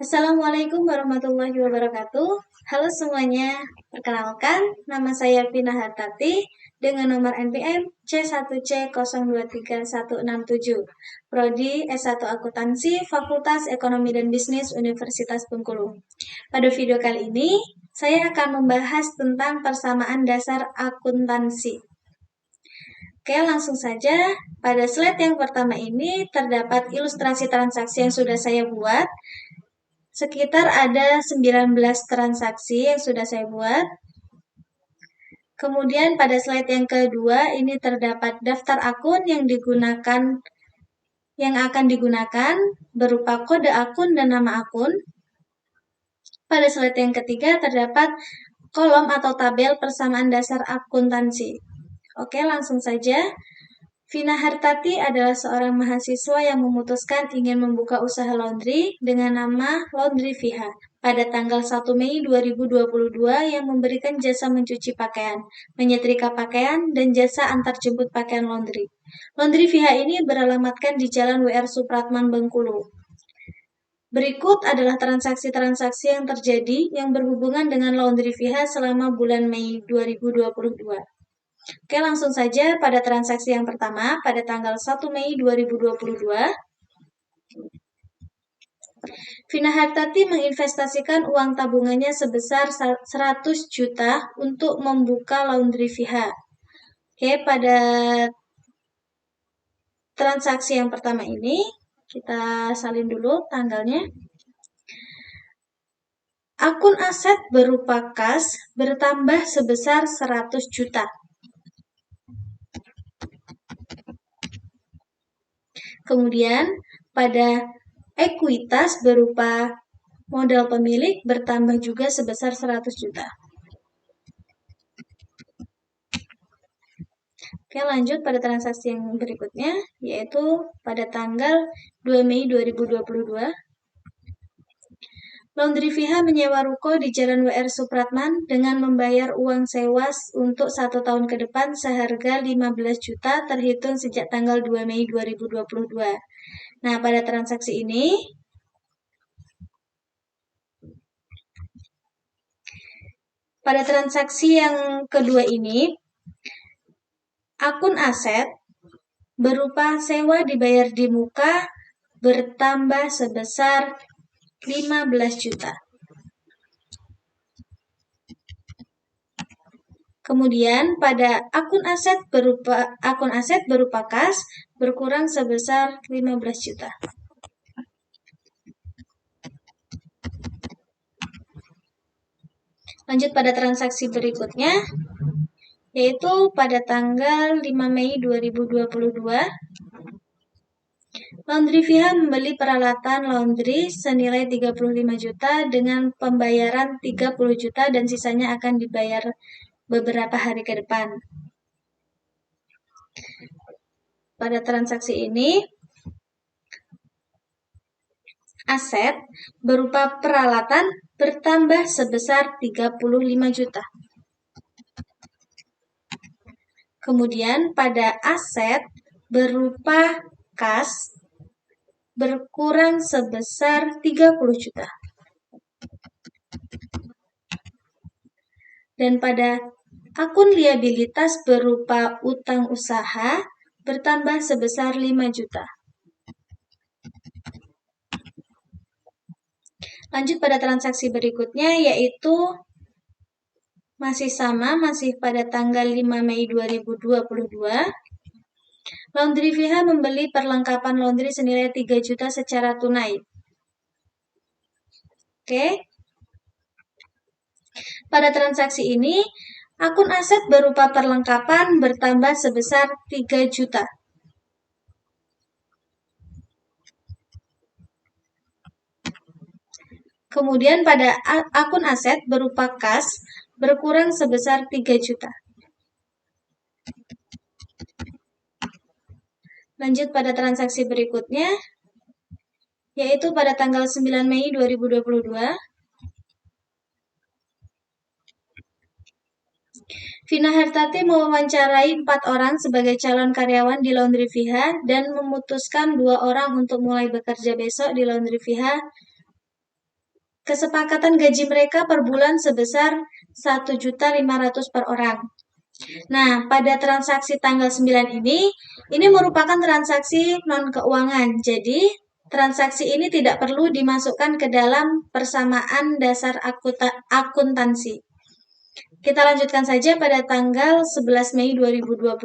Assalamualaikum warahmatullahi wabarakatuh. Halo semuanya, perkenalkan nama saya Vina Hartati dengan nomor NPM C1C023167, Prodi S1 Akuntansi, Fakultas Ekonomi dan Bisnis Universitas Bengkulu. Pada video kali ini, saya akan membahas tentang persamaan dasar akuntansi. Oke, langsung saja. Pada slide yang pertama ini terdapat ilustrasi transaksi yang sudah saya buat. Sekitar ada 19 transaksi yang sudah saya buat. Kemudian pada slide yang kedua ini terdapat daftar akun yang akan digunakan berupa kode akun dan nama akun. Pada slide yang ketiga terdapat kolom atau tabel persamaan dasar akuntansi. Oke, langsung saja. Vina Hartati adalah seorang mahasiswa yang memutuskan ingin membuka usaha laundry dengan nama Laundry Viha pada tanggal 1 Mei 2022 yang memberikan jasa mencuci pakaian, menyetrika pakaian, dan jasa antarjemput pakaian laundry. Laundry Viha ini beralamatkan di Jalan WR Supratman, Bengkulu. Berikut adalah transaksi-transaksi yang terjadi yang berhubungan dengan Laundry Viha selama bulan Mei 2022. Oke, langsung saja pada transaksi yang pertama pada tanggal 1 Mei 2022. Vina Hartati menginvestasikan uang tabungannya sebesar 100 juta untuk membuka Laundry Viha. Oke, pada transaksi yang pertama ini kita salin dulu tanggalnya. Akun aset berupa kas bertambah sebesar 100 juta. Kemudian pada ekuitas berupa modal pemilik bertambah juga sebesar 100 juta. Oke, lanjut pada transaksi yang berikutnya, yaitu pada tanggal 2 Mei 2022. Laundry Viha menyewa ruko di Jalan WR Supratman dengan membayar uang sewa untuk 1 tahun ke depan seharga 15 juta terhitung sejak tanggal 2 Mei 2022. Nah, pada transaksi ini, pada transaksi yang kedua ini, akun aset berupa sewa dibayar di muka bertambah sebesar 15 juta. Kemudian pada akun aset berupa kas berkurang sebesar 15 juta. Lanjut pada transaksi berikutnya, yaitu pada tanggal 5 Mei 2022, Laundry Viha membeli peralatan laundry senilai 35 juta dengan pembayaran 30 juta dan sisanya akan dibayar beberapa hari ke depan. Pada transaksi ini, aset berupa peralatan bertambah sebesar 35 juta. Kemudian pada aset berupa kas berkurang sebesar 30 juta. Dan pada akun liabilitas berupa utang usaha bertambah sebesar 5 juta. Lanjut pada transaksi berikutnya, yaitu masih pada tanggal 5 Mei 2022. Laundry Viha membeli perlengkapan laundry senilai 3 juta secara tunai. Oke. Pada transaksi ini, akun aset berupa perlengkapan bertambah sebesar 3 juta. Kemudian pada akun aset berupa kas berkurang sebesar 3 juta. Lanjut pada transaksi berikutnya, yaitu pada tanggal 9 Mei 2022. Vina Hartati mewawancarai 4 orang sebagai calon karyawan di Laundry Viha dan memutuskan 2 orang untuk mulai bekerja besok di Laundry Viha kesepakatan gaji mereka per bulan sebesar 1.500.000 per orang. Nah, pada transaksi tanggal 9 ini merupakan transaksi non-keuangan. Jadi, transaksi ini tidak perlu dimasukkan ke dalam persamaan dasar akuntansi. Kita lanjutkan saja pada tanggal 11 Mei 2022.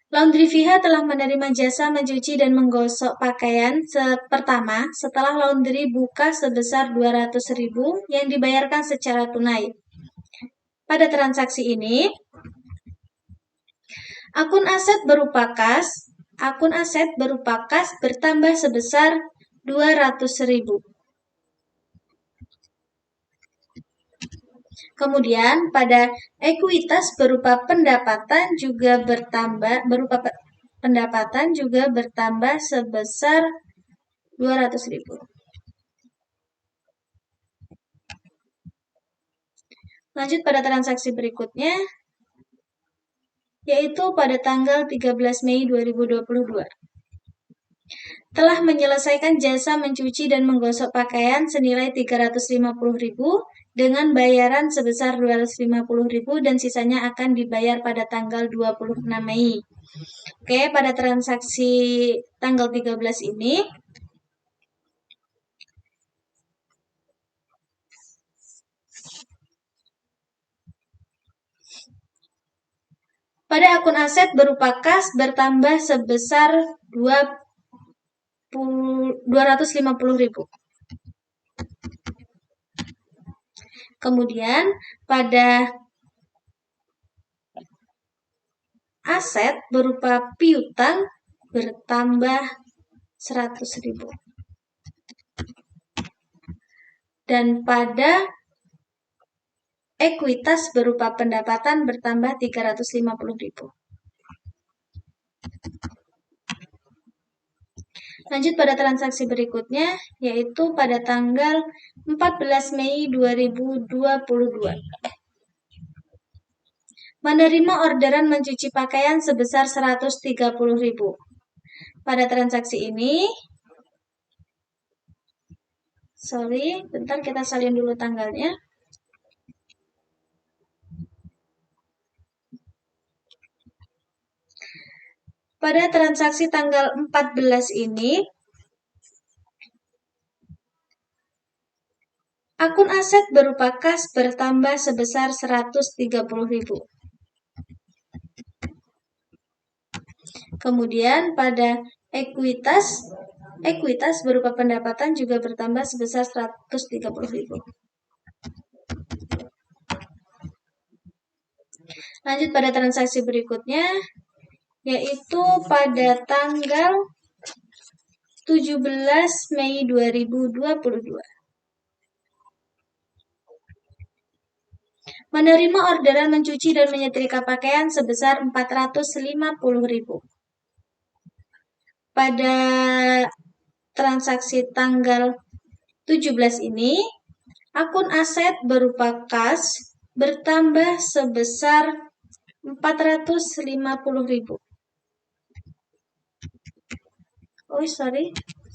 Laundry VH telah menerima jasa mencuci dan menggosok pakaian pertama setelah laundry buka sebesar 200.000 yang dibayarkan secara tunai. Pada transaksi ini, akun aset berupa kas bertambah sebesar 200.000. Kemudian pada ekuitas berupa pendapatan juga bertambah sebesar 200.000. Lanjut pada transaksi berikutnya, yaitu pada tanggal 13 Mei 2022. Telah menyelesaikan jasa mencuci dan menggosok pakaian senilai 350.000 dengan bayaran sebesar 250.000 dan sisanya akan dibayar pada tanggal 26 Mei. Oke, pada transaksi tanggal 13 ini, pada akun aset berupa kas bertambah sebesar 250.000. Kemudian pada aset berupa piutang bertambah 100.000. Dan pada ekuitas berupa pendapatan bertambah 350.000. Lanjut pada transaksi berikutnya, yaitu pada tanggal 14 Mei 2022. Menerima orderan mencuci pakaian sebesar 130.000. Pada transaksi ini, bentar kita salin dulu tanggalnya. Pada transaksi tanggal 14 ini, akun aset berupa kas bertambah sebesar 130.000. Kemudian pada ekuitas berupa pendapatan juga bertambah sebesar 130.000. Lanjut pada transaksi berikutnya, yaitu pada tanggal 17 Mei 2022. Menerima orderan mencuci dan menyetrika pakaian sebesar 450.000. Pada transaksi tanggal 17 ini, akun aset berupa kas bertambah sebesar 450.000.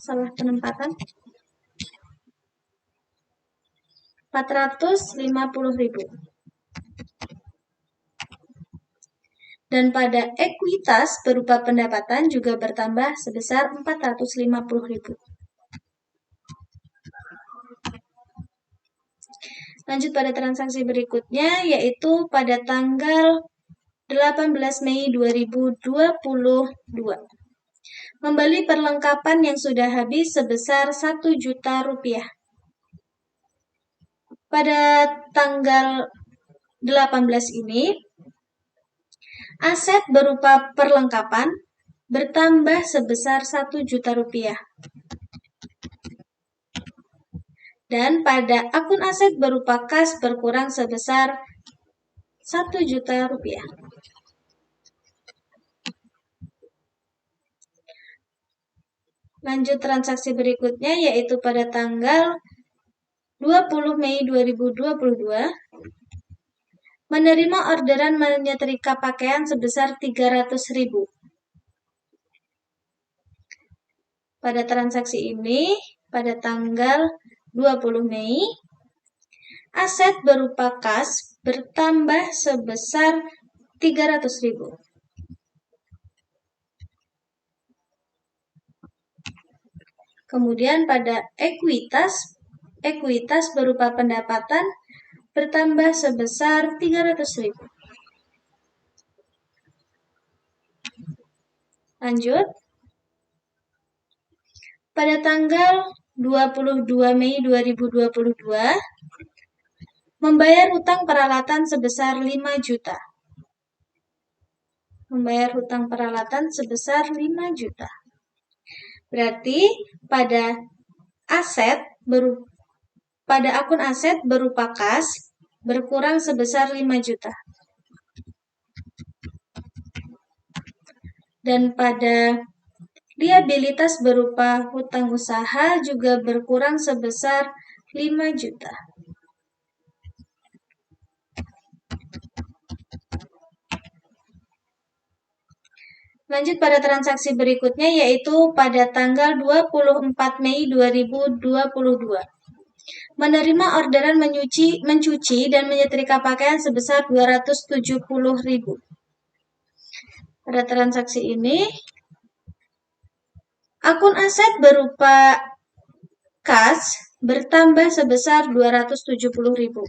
Salah penempatan. 450.000. Dan pada ekuitas berupa pendapatan juga bertambah sebesar 450.000. Lanjut pada transaksi berikutnya, yaitu pada tanggal 18 Mei 2022. Membeli perlengkapan yang sudah habis sebesar 1 juta rupiah. Pada tanggal 18 ini, aset berupa perlengkapan bertambah sebesar 1 juta rupiah. Dan pada akun aset berupa kas berkurang sebesar 1 juta rupiah. Lanjut transaksi berikutnya, yaitu pada tanggal 20 Mei 2022, menerima orderan menyetrika pakaian sebesar 300.000. Pada transaksi ini, pada tanggal 20 Mei, aset berupa kas bertambah sebesar 300.000. Kemudian pada ekuitas berupa pendapatan bertambah sebesar 300.000. Lanjut. Pada tanggal 22 Mei 2022, membayar hutang peralatan sebesar 5 juta. Membayar hutang peralatan sebesar 5 juta. Berarti pada akun aset berupa kas berkurang sebesar 5 juta. Dan pada liabilitas berupa hutang usaha juga berkurang sebesar 5 juta. Lanjut pada transaksi berikutnya, yaitu pada tanggal 24 Mei 2022. Menerima orderan mencuci dan menyetrika pakaian sebesar 270.000. Pada transaksi ini, akun aset berupa kas bertambah sebesar 270.000.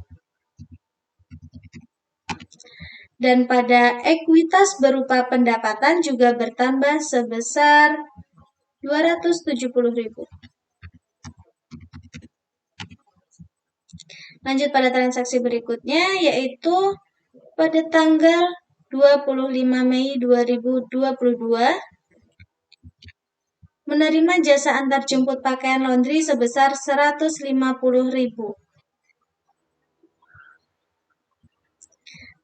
Dan pada ekuitas berupa pendapatan juga bertambah sebesar 270.000. Lanjut pada transaksi berikutnya, yaitu pada tanggal 25 Mei 2022, menerima jasa antar jemput pakaian laundry sebesar 150.000.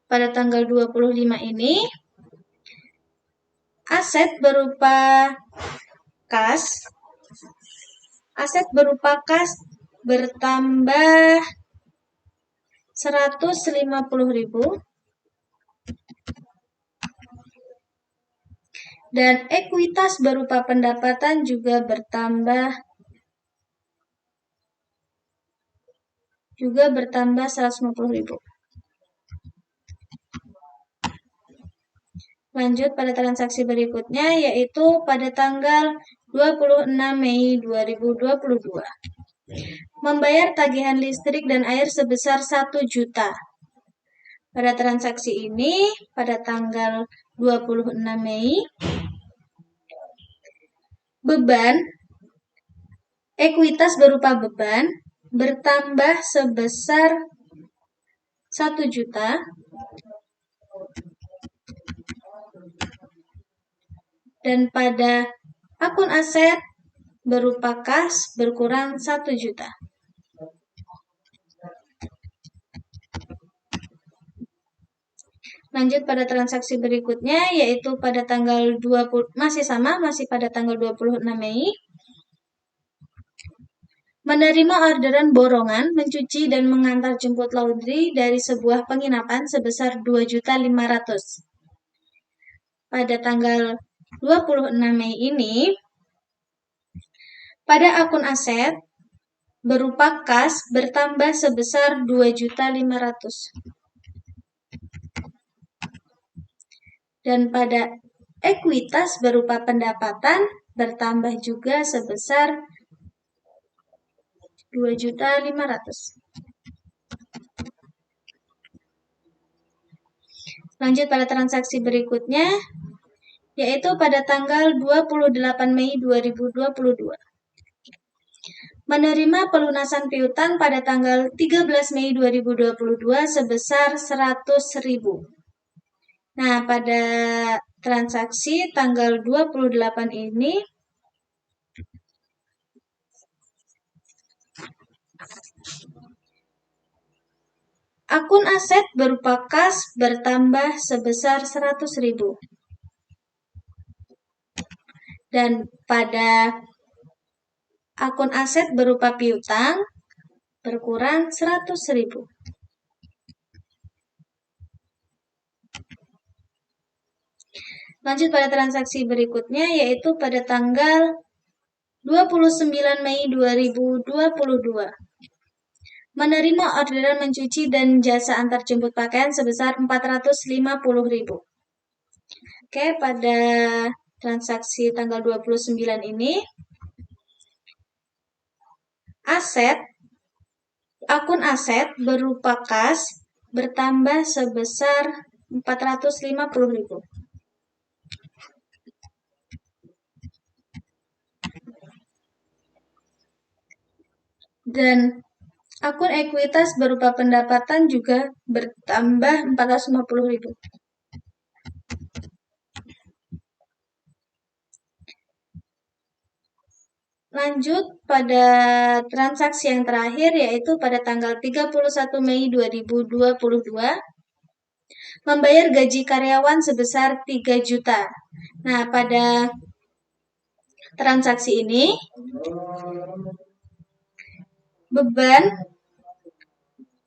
Pada tanggal 25 ini, aset berupa kas bertambah 150.000. Dan ekuitas berupa pendapatan juga bertambah 150.000. Lanjut pada transaksi berikutnya, yaitu pada tanggal 26 Mei 2022. Membayar tagihan listrik dan air sebesar 1 juta. Pada transaksi ini, pada tanggal 26 Mei, ekuitas berupa beban bertambah sebesar 1 juta. Dan pada akun aset berupa kas berkurang 1 juta. Lanjut pada transaksi berikutnya, yaitu pada tanggal 20, masih pada tanggal 26 Mei. Menerima orderan borongan, mencuci dan mengantar jemput laundry dari sebuah penginapan sebesar 2.500.000. Pada tanggal 26 Mei ini, pada akun aset berupa kas bertambah sebesar 2.500.000. Dan pada ekuitas berupa pendapatan bertambah juga sebesar 2.500.000. Lanjut pada transaksi berikutnya, yaitu pada tanggal 28 Mei 2022. Menerima pelunasan piutang pada tanggal 13 Mei 2022 sebesar 100.000. Nah, pada transaksi tanggal 28 ini, akun aset berupa kas bertambah sebesar 100.000. Dan pada akun aset berupa piutang berkurang 100.000. Lanjut pada transaksi berikutnya, yaitu pada tanggal 29 Mei 2022. Menerima orderan mencuci dan jasa antar jemput pakaian sebesar 450.000. Oke, pada transaksi tanggal 29 ini, akun aset berupa kas bertambah sebesar 450.000. Dan akun ekuitas berupa pendapatan juga bertambah 450.000. Lanjut pada transaksi yang terakhir, yaitu pada tanggal 31 Mei 2022, membayar gaji karyawan sebesar 3 juta. Nah, pada transaksi ini, beban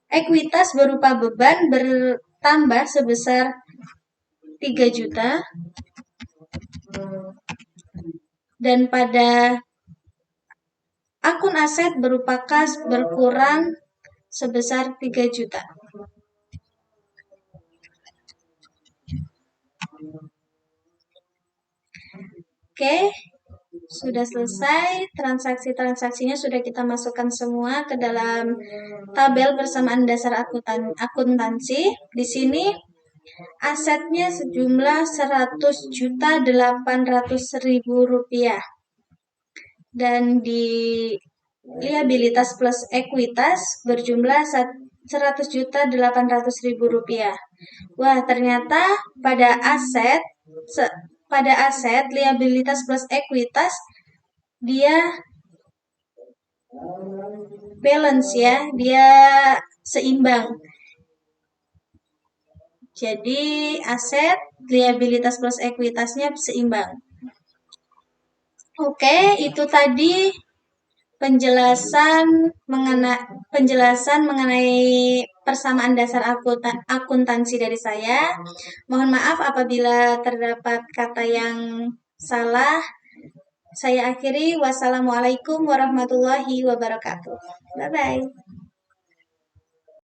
ekuitas berupa beban bertambah sebesar 3 juta. Dan pada akun aset berupa kas berkurang sebesar 3 juta. Oke, sudah selesai. Transaksi-transaksinya sudah kita masukkan semua ke dalam tabel persamaan dasar akuntansi. Di sini asetnya sejumlah 100.800.000 rupiah. Dan di liabilitas plus ekuitas berjumlah 100.800.000 rupiah. Wah, ternyata pada aset liabilitas plus ekuitas dia balance ya, dia seimbang. Jadi aset liabilitas plus ekuitasnya seimbang. Oke, itu tadi penjelasan mengenai persamaan dasar akuntansi dari saya. Mohon maaf apabila terdapat kata yang salah. Saya akhiri. Wassalamualaikum warahmatullahi wabarakatuh. Bye-bye.